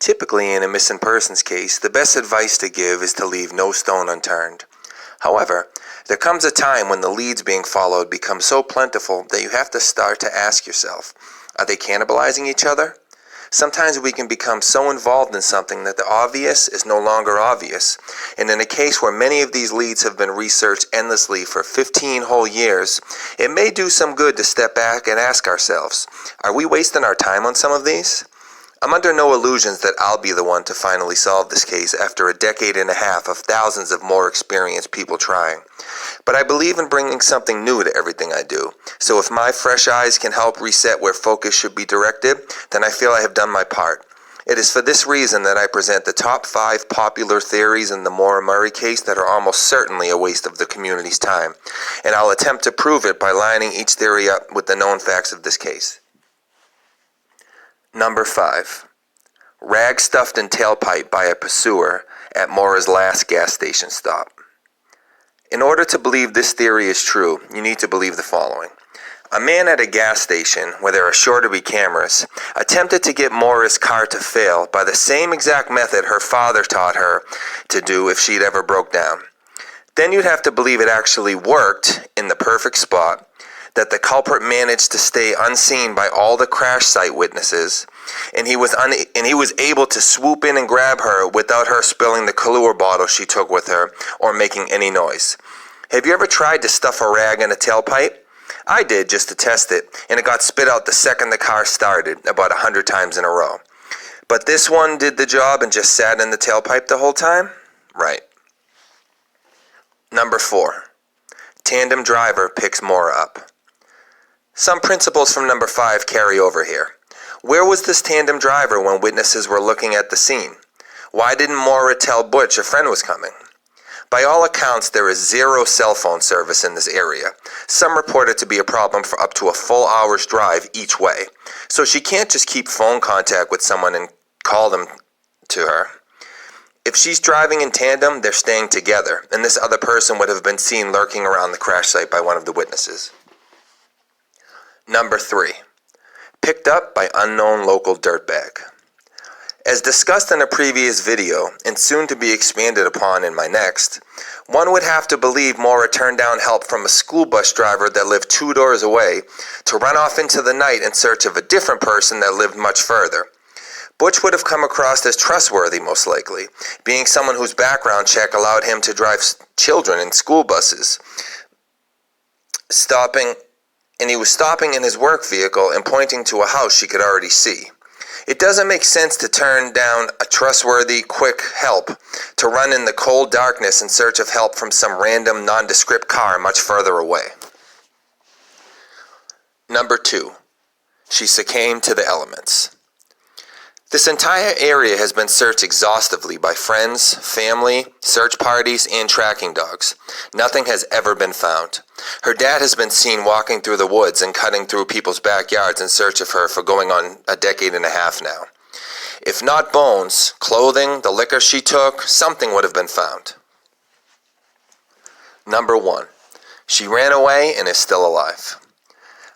Typically, in a missing persons case, the best advice to give is to leave no stone unturned. However, there comes a time when the leads being followed become so plentiful that you have to start to ask yourself, are they cannibalizing each other? Sometimes we can become so involved in something that the obvious is no longer obvious, and in a case where many of these leads have been researched endlessly for 15 whole years, it may do some good to step back and ask ourselves, are we wasting our time on some of these? I'm under no illusions that I'll be the one to finally solve this case after a decade and a half of thousands of more experienced people trying. But I believe in bringing something new to everything I do, so if my fresh eyes can help reset where focus should be directed, then I feel I have done my part. It is for this reason that I present the top 5 popular theories in the Maura Murray case that are almost certainly a waste of the community's time, and I'll attempt to prove it by lining each theory up with the known facts of this case. Number 5. Rag stuffed in tailpipe by a pursuer at Maura's last gas station stop. In order to believe this theory is true, you need to believe the following. A man at a gas station, where there are sure to be cameras, attempted to get Maura's car to fail by the same exact method her father taught her to do if she'd ever broke down. Then you'd have to believe it actually worked in the perfect spot, that the culprit managed to stay unseen by all the crash site witnesses, and he was able to swoop in and grab her without her spilling the Kahlua bottle she took with her or making any noise. Have you ever tried to stuff a rag in a tailpipe? I did, just to test it, and it got spit out the second the car started, about 100 times in a row. But this one did the job and just sat in the tailpipe the whole time? Right. Number 4. Tandem driver picks Maura up. Some principles from number 5 carry over here. Where was this tandem driver when witnesses were looking at the scene? Why didn't Maura tell Butch a friend was coming? By all accounts, there is 0 cell phone service in this area. Some report it to be a problem for up to a full hour's drive each way. So she can't just keep phone contact with someone and call them to her. If she's driving in tandem, they're staying together, and this other person would have been seen lurking around the crash site by one of the witnesses. Number 3. Picked up by unknown local dirtbag. As discussed in a previous video, and soon to be expanded upon in my next, one would have to believe Maura turned down help from a school bus driver that lived 2 doors away to run off into the night in search of a different person that lived much further. Butch would have come across as trustworthy, most likely, being someone whose background check allowed him to drive children in school buses. And he was stopping in his work vehicle and pointing to a house she could already see. It doesn't make sense to turn down a trustworthy, quick help to run in the cold darkness in search of help from some random, nondescript car much further away. Number 2. She succumbed to the elements. This entire area has been searched exhaustively by friends, family, search parties, and tracking dogs. Nothing has ever been found. Her dad has been seen walking through the woods and cutting through people's backyards in search of her for going on a decade and a half now. If not bones, clothing, the liquor she took, something would have been found. Number 1. She ran away and is still alive.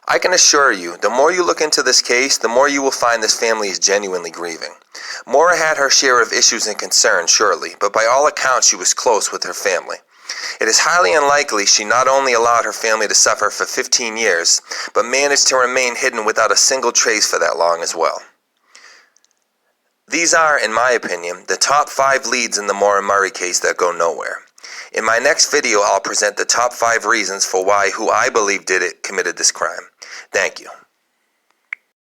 I can assure you, the more you look into this case, the more you will find this family is genuinely grieving. Maura had her share of issues and concerns, surely, but by all accounts she was close with her family. It is highly unlikely she not only allowed her family to suffer for 15 years, but managed to remain hidden without a single trace for that long as well. These are, in my opinion, the top 5 leads in the Maura Murray case that go nowhere. In my next video, I'll present the top 5 reasons for why who I believe did it committed this crime. Thank you.